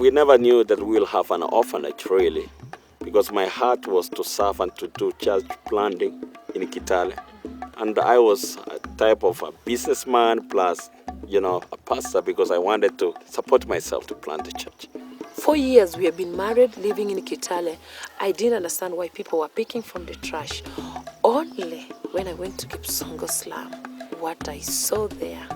we never knew that we will have an orphanage, really, because my heart was to serve and to do church planting in Kitale. And I was a type of a businessman plus, a pastor, because I wanted to support myself to plant a church. 4 years we have been married, living in Kitale. I didn't understand why people were picking from the trash. Only when I went to Kipsongo slum, what I saw there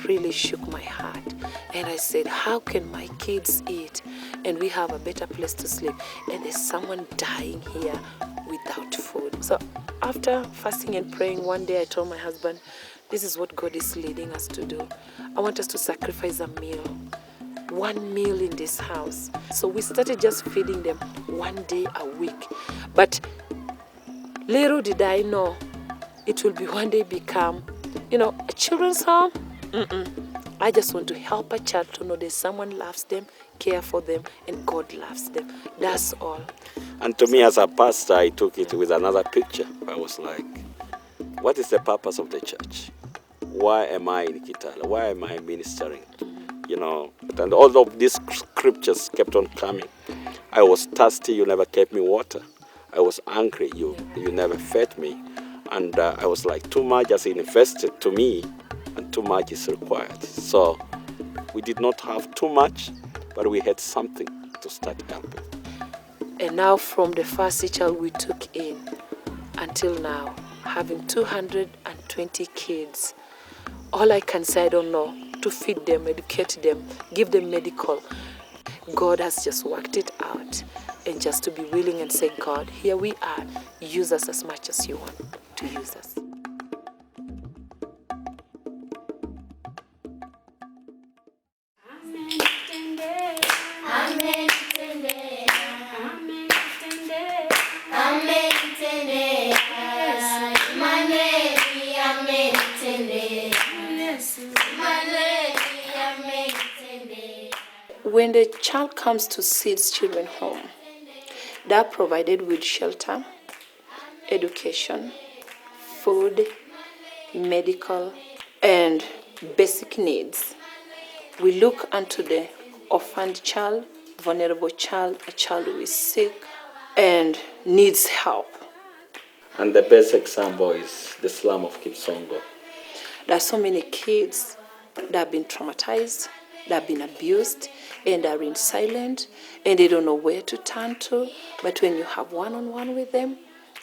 really shook my heart. And I said, how can my kids eat and we have a better place to sleep? And there's someone dying here without food. So after fasting and praying, one day I told my husband, this is what God is leading us to do. I want us to sacrifice a meal. 1 meal in this house. So we started just feeding them 1 day a week. But little did I know it will be one day become, a children's home. I just want to help a child to know that someone loves them, care for them, and God loves them. That's all. And to me as a pastor, I took it with another picture. I was like, what is the purpose of the church? Why am I in Kitale? Why am I ministering? And all of these scriptures kept on coming. I was thirsty, you never gave me water. I was hungry, you never fed me. And I was like, too much has invested to me and too much is required. So we did not have too much, but we had something to start helping. And now from the first child we took in until now, having 220 kids. All I can say, I don't know, to feed them, educate them, give them medical. God has just worked it out. And just to be willing and say, God, here we are. Use us as much as you want to use us. When the child comes to Seeds Children Home, they are provided with shelter, education, food, medical, and basic needs. We look unto the orphaned child, vulnerable child, a child who is sick and needs help. And the best example is the slum of Kipsongo. There are so many kids that have been traumatized, that have been abused, and are in silence, and they don't know where to turn to. But when you have one-on-one with them,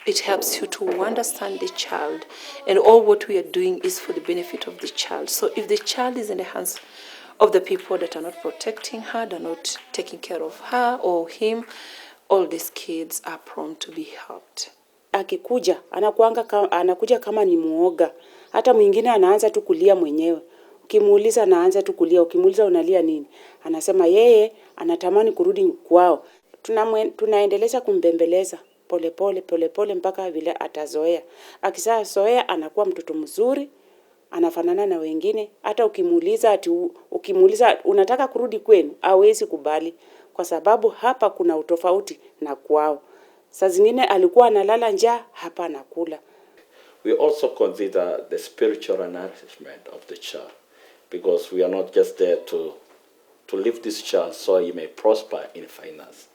it helps you to understand the child. And all what we are doing is for the benefit of the child. So if the child is in the hands of the people that are not protecting her, they're not taking care of her or him, all these kids are prone to be helped. Akikuja, anakuja kama ni muoga. Hata mwingine anaanza tu kulia mwenyewe. Ukimuuliza anaanza tu kulia, ukimuuliza unalia nini? Anasema yeye anatamani kurudi kwao. Tunaendeleza kumbembeleza pole mpaka vile atazoea. Akizoea anakuwa mtoto mzuri, anafanana na wengine. Hata ukimuuliza unataka kurudi kwenu, hawezi kubali kwa sababu hapa kuna utofauti na kwao. Saa zingine alikuwa analala njaa, hapa anakula. We also consider the spiritual nourishment of the child, because we are not just there to live this child so he may prosper in finance.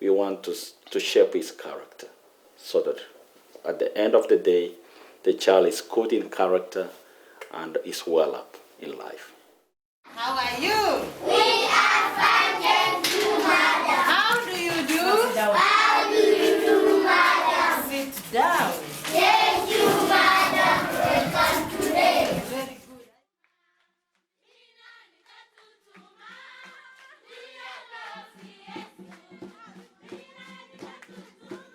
We want to shape his character so that at the end of the day, the child is good in character and is well up in life. How are you? We are fine, thank you, madam. How do you do? How do you do, madam? Sit down. Thank you, madam. Welcome today. Very good.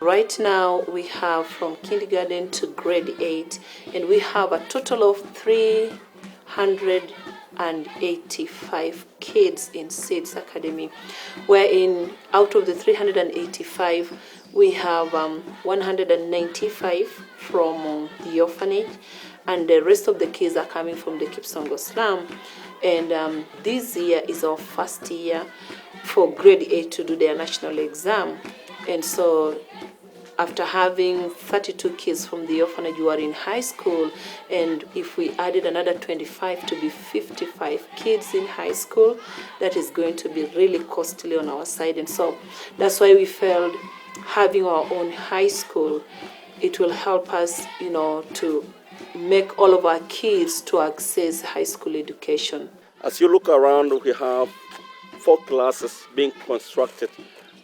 Right now we have from kindergarten to grade 8, and we have a total of 385 kids in Seeds Academy, wherein out of the 385 we have 195 from the orphanage, and the rest of the kids are coming from the Kipsongo slum. And this year is our first year for grade 8 to do their national exam. And so after having 32 kids from the orphanage who are in high school, and if we added another 25 to be 55 kids in high school, that is going to be really costly on our side. And so that's why we felt having our own high school, it will help us, to make all of our kids to access high school education. As you look around, we have 4 classes being constructed,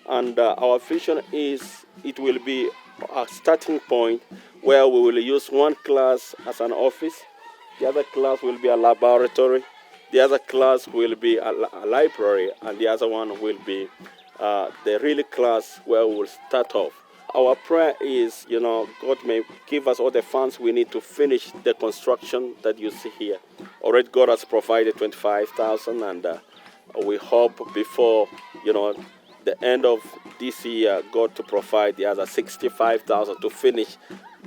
and our vision is it will be a starting point where we will use one class as an office, the other class will be a laboratory, the other class will be a library, and the other one will be the real class where we will start off. Our prayer is, God may give us all the funds we need to finish the construction that you see here. Already God has provided 25,000, and we hope before, the end of this year, God to provide the other 65,000 to finish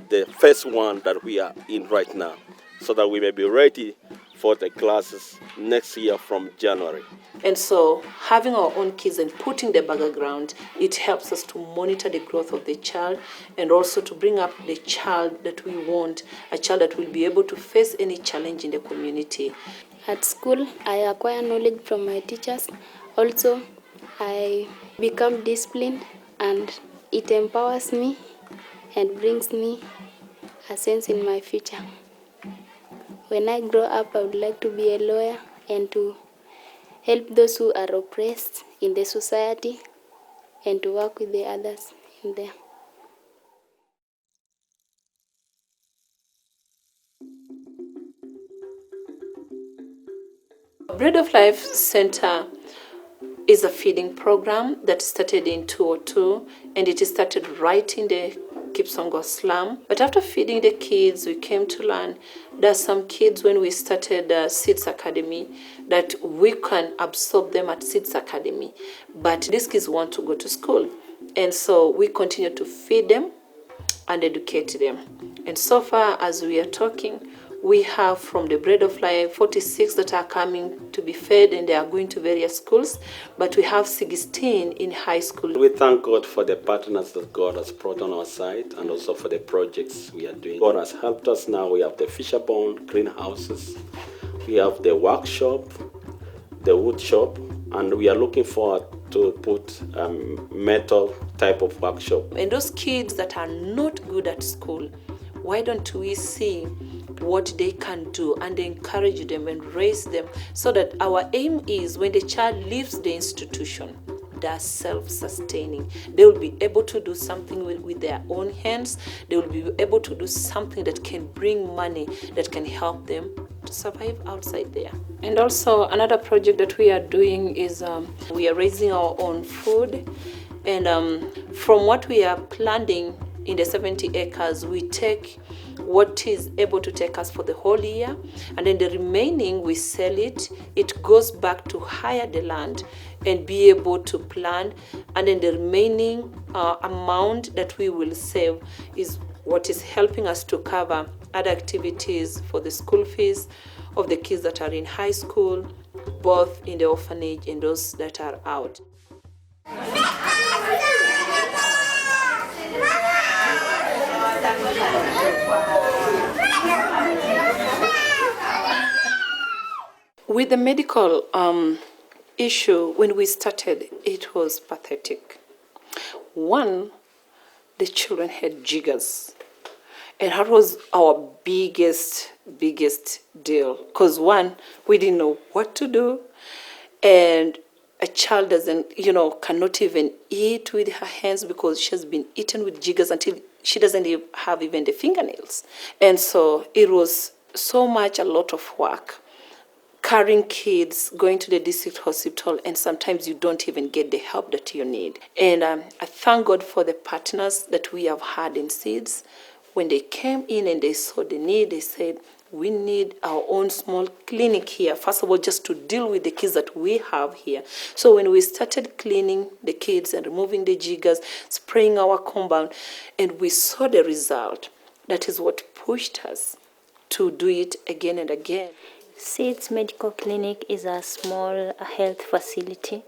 the first one that we are in right now, so that we may be ready for the classes next year from January. And so having our own kids and putting the background, it helps us to monitor the growth of the child and also to bring up the child that we want, a child that will be able to face any challenge in the community. At school, I acquire knowledge from my teachers. Also, I become disciplined, and it empowers me and brings me a sense in my future. When I grow up, I would like to be a lawyer and to help those who are oppressed in the society and to work with the others in there. Bread of Life Center is a feeding program that started in 2002, and it started right in the Kipsongo slum. But after feeding the kids, we came to learn that some kids, when we started Seeds Academy, that we can absorb them at Seeds Academy. But these kids want to go to school. And so we continue to feed them and educate them. And so far as we are talking, we have from the Bread of Life 46 that are coming to be fed, and they are going to various schools, but we have 16 in high school. We thank God for the partners that God has brought on our side, and also for the projects we are doing. God has helped us now. We have the Fisherborn greenhouses, we have the workshop, the wood shop, and we are looking forward to put metal type of workshop. And those kids that are not good at school, why don't we see what they can do and encourage them and raise them, so that our aim is when the child leaves the institution, they're self-sustaining. They will be able to do something with their own hands. They will be able to do something that can bring money, that can help them to survive outside there. And also another project that we are doing is we are raising our own food, and from what we are planting in the 70 acres, we take what is able to take us for the whole year, and then the remaining we sell it. It goes back to hire the land and be able to plant, and then the remaining amount that we will save is what is helping us to cover other activities for the school fees of the kids that are in high school, both in the orphanage and those that are out. With the medical issue, when we started, it was pathetic. One, the children had jiggers. And that was our biggest deal. Because one, we didn't know what to do. And a child cannot even eat with her hands because she has been eaten with jiggers until she doesn't have even the fingernails. And so it was a lot of work. Carrying kids, going to the district hospital, and sometimes you don't even get the help that you need. And I thank God for the partners that we have had in Seeds. When they came in and they saw the need, they said, we need our own small clinic here. First of all, just to deal with the kids that we have here. So when we started cleaning the kids and removing the jiggers, spraying our compound, and we saw the result, that is what pushed us to do it again and again. Seeds Medical Clinic is a small health facility.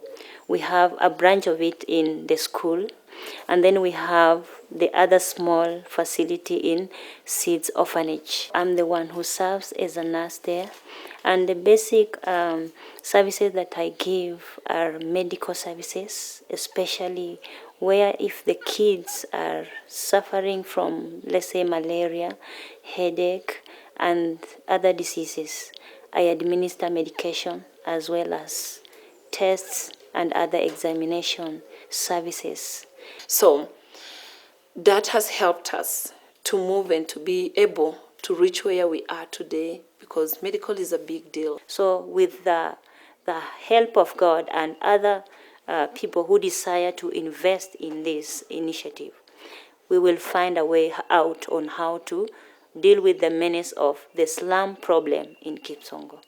We have a branch of it in the school, And then we have the other small facility in Seeds Orphanage. I'm the one who serves as a nurse there. And the basic services that I give are medical services, especially where if the kids are suffering from, let's say, malaria, headache, and other diseases, I administer medication as well as tests and other examination services. So that has helped us to move and to be able to reach where we are today, because medical is a big deal. So with the help of God and other people who desire to invest in this initiative, we will find a way out on how to deal with the menace of the slum problem in Kipsongo.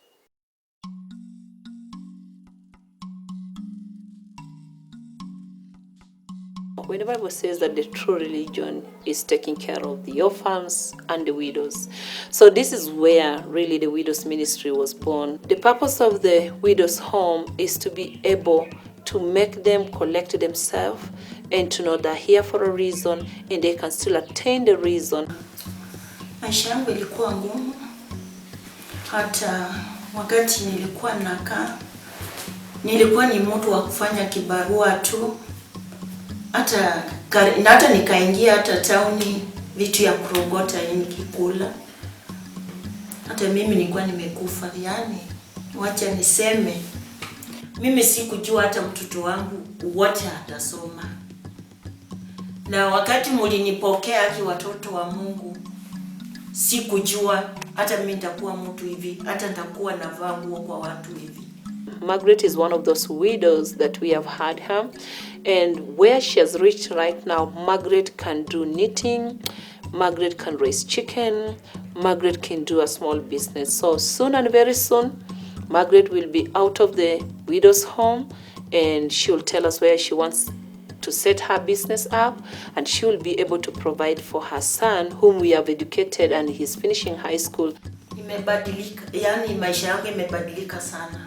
When the Bible says that the true religion is taking care of the orphans and the widows. So this is where really the widows ministry was born. The purpose of the widows home is to be able to make them collect themselves and to know they're here for a reason and they can still attain the reason. Maisha yangu ilikuwa ngumu. Hata wakati nilikuwa nakaa, nilikuwa ni mtu wa kufanya kibarua tu. Hata nikaingia hata tauni vitu ya kurogota nikikula. Hata mimi nilikuwa nimekufa, yani wacha niseme mimi sikujua hata mtoto wangu wote atasoma. Na wakati mlinipokea ki watoto wa Mungu, sikujua hata mimi nitakuwa mtu hivi, hata nitakuwa navaa nguo kwa watu hivi. Margaret is one of those widows that we have had her, and where she has reached right now, Margaret can do knitting, Margaret can raise chicken, Margaret can do a small business. So soon and very soon, Margaret will be out of the widow's home and she will tell us where she wants to set her business up, and she will be able to provide for her son whom we have educated and he's finishing high school. Imebadilika, yani maisha yangu imebadilika sana.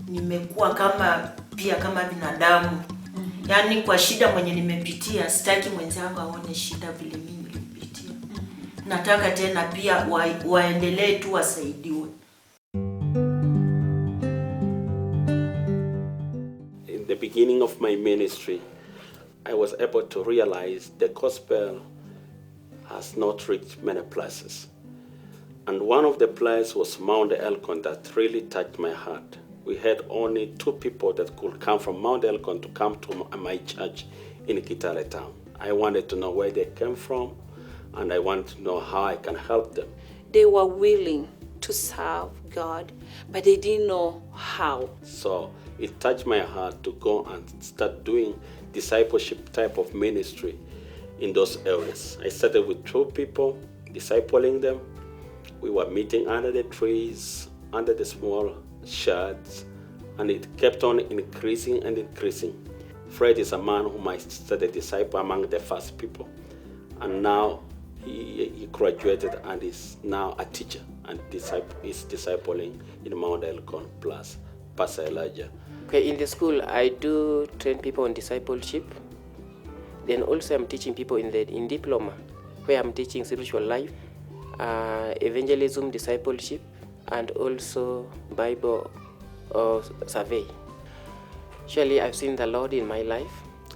Nimekuwa kama binadamu. Yani kwa shida mwenye nimepitia, sitaki mwenzangu aone shida vile mimi nilipitia. Nataka tena pia waendelee tu wasaidiwe. In the beginning of my ministry, I was able to realize the gospel has not reached many places. And one of the places was Mount Elgon that really touched my heart. We had only 2 people that could come from Mount Elgon to come to my church in Kitale town. I wanted to know where they came from, and I wanted to know how I can help them. They were willing to serve God, but they didn't know how. So it touched my heart to go and start doing discipleship type of ministry in those areas. I started with 2 people, discipling them. We were meeting under the trees, under the small sheds, and it kept on increasing and increasing. Fred is a man whom I started disciple among the first people, and now he graduated and is now a teacher and is discipling in Mount Elgon plus Pastor Elijah. Okay, in the school I do train people on discipleship. Then also I'm teaching people in diploma, where I'm teaching spiritual life, evangelism, discipleship, and also Bible survey. Surely I've seen the Lord in my life.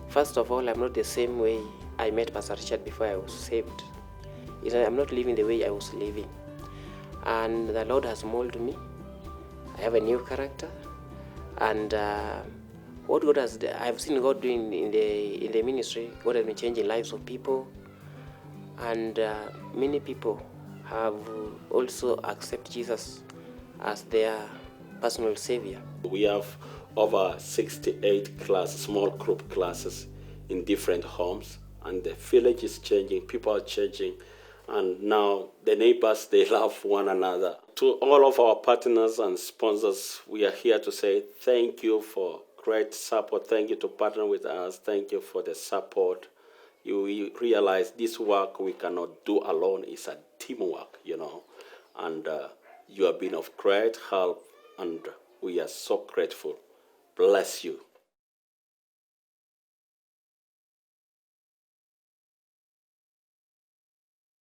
First of all, I'm not the same way I met Pastor Richard before I was saved. I'm not living the way I was living. And the Lord has molded me. I have a new character. And what God has, I've seen God doing in the ministry. God has been changing lives of people. And many people have also accepted Jesus as their personal savior. We have over 68 small group classes in different homes, and the village is changing, people are changing, and now the neighbors, they love one another. To all of our partners and sponsors, we are here to say thank you for great support. Thank you to partner with us. Thank you for the support. You realize this work we cannot do alone. It's a teamwork, and you have been of great help, and we are so grateful. Bless you.